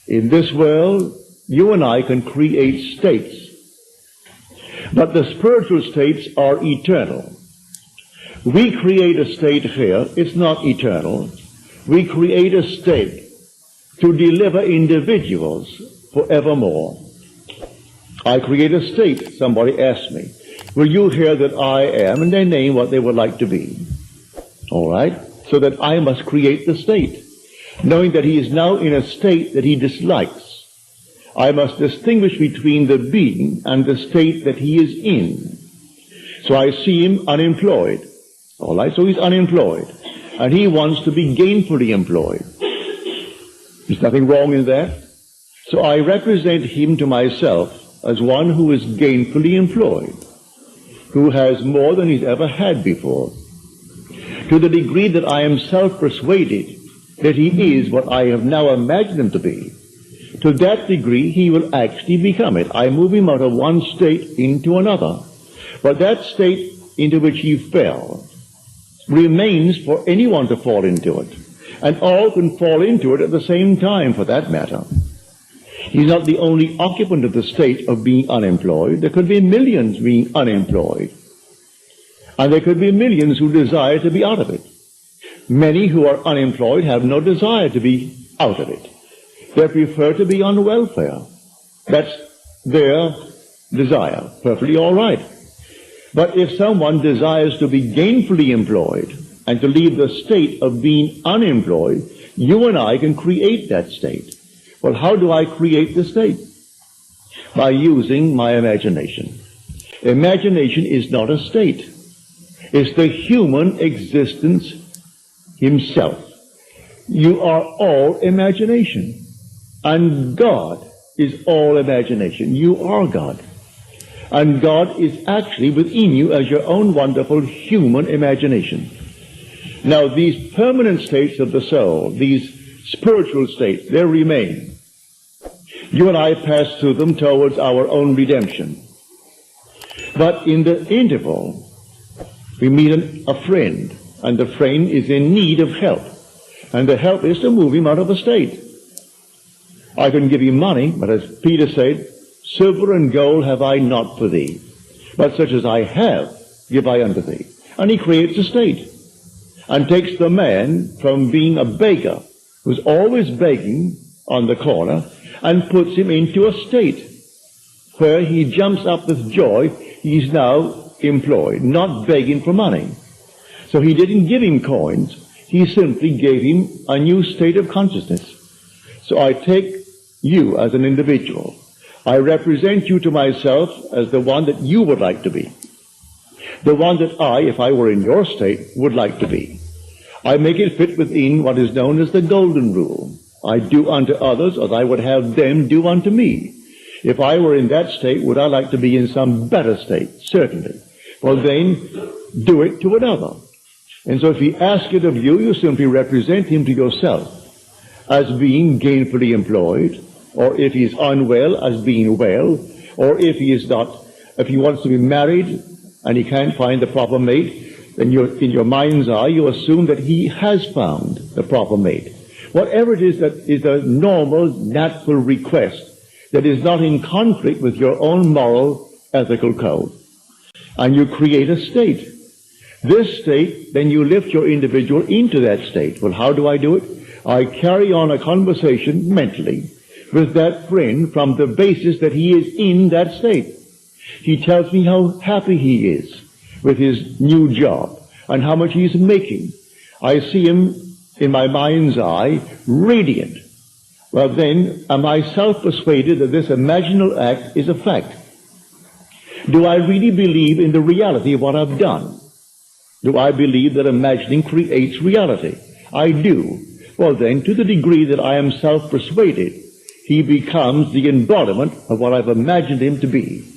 In this world, you and I can create states. But the spiritual states are eternal. We create a state here, it's not eternal. We create a state to deliver individuals forevermore. I create a state, somebody asked me, will you hear that I am, and they name what they would like to be. All right? So that I must create the state, knowing that he is now in a state that he dislikes. I must distinguish between the being and the state that he is in. So I see him unemployed. All right? So he's unemployed. And he wants to be gainfully employed. There's nothing wrong in that. So I represent him to myself as one who is gainfully employed, who has more than he's ever had before. To the degree that I am self-persuaded that he is what I have now imagined him to be, to that degree he will actually become it. I move him out of one state into another. But that state into which he fell remains for anyone to fall into it. And all can fall into it at the same time, for that matter. He's not the only occupant of the state of being unemployed. There could be millions being unemployed. And there could be millions who desire to be out of it. Many who are unemployed have no desire to be out of it. They prefer to be on welfare. That's their desire. Perfectly all right. But if someone desires to be gainfully employed and to leave the state of being unemployed, you and I can create that state. Well, how do I create the state? By using my imagination. Imagination is not a state. It's the human existence himself. You are all imagination. And God is all imagination. You are God. And God is actually within you as your own wonderful human imagination. Now, these permanent states of the soul, these spiritual states, they remain. You and I pass through them towards our own redemption. But in the interval, we meet a friend, and the friend is in need of help. And the help is to move him out of a state. I can give him money, but as Peter said, silver and gold have I not for thee, but such as I have give I unto thee. And he creates a state, and takes the man from being a beggar, who's always begging on the corner, and puts him into a state where he jumps up with joy. He's now employed, not begging for money. So he didn't give him coins, he simply gave him a new state of consciousness. So I take you as an individual. I represent you to myself as the one that you would like to be. The one that I, if I were in your state, would like to be. I make it fit within what is known as the golden rule. I do unto others as I would have them do unto me. If I were in that state, would I like to be in some better state? Certainly. Well then, do it to another. And so if he asks it of you, you simply represent him to yourself as being gainfully employed, or if he is unwell, as being well, or if he is not, if he wants to be married and he can't find the proper mate, then in your mind's eye you assume that he has found the proper mate. Whatever it is that is a normal, natural request that is not in conflict with your own moral, ethical code. And you create a state. This state, then you lift your individual into that state. Well, how do I do it? I carry on a conversation mentally with that friend from the basis that he is in that state. He tells me how happy he is with his new job and how much he's making. I see him in my mind's eye radiant. Well then, am I self-persuaded that this imaginal act is a fact? Do I really believe in the reality of what I've done? Do I believe that imagining creates reality? I do. Well then, to the degree that I am self-persuaded, he becomes the embodiment of what I've imagined him to be.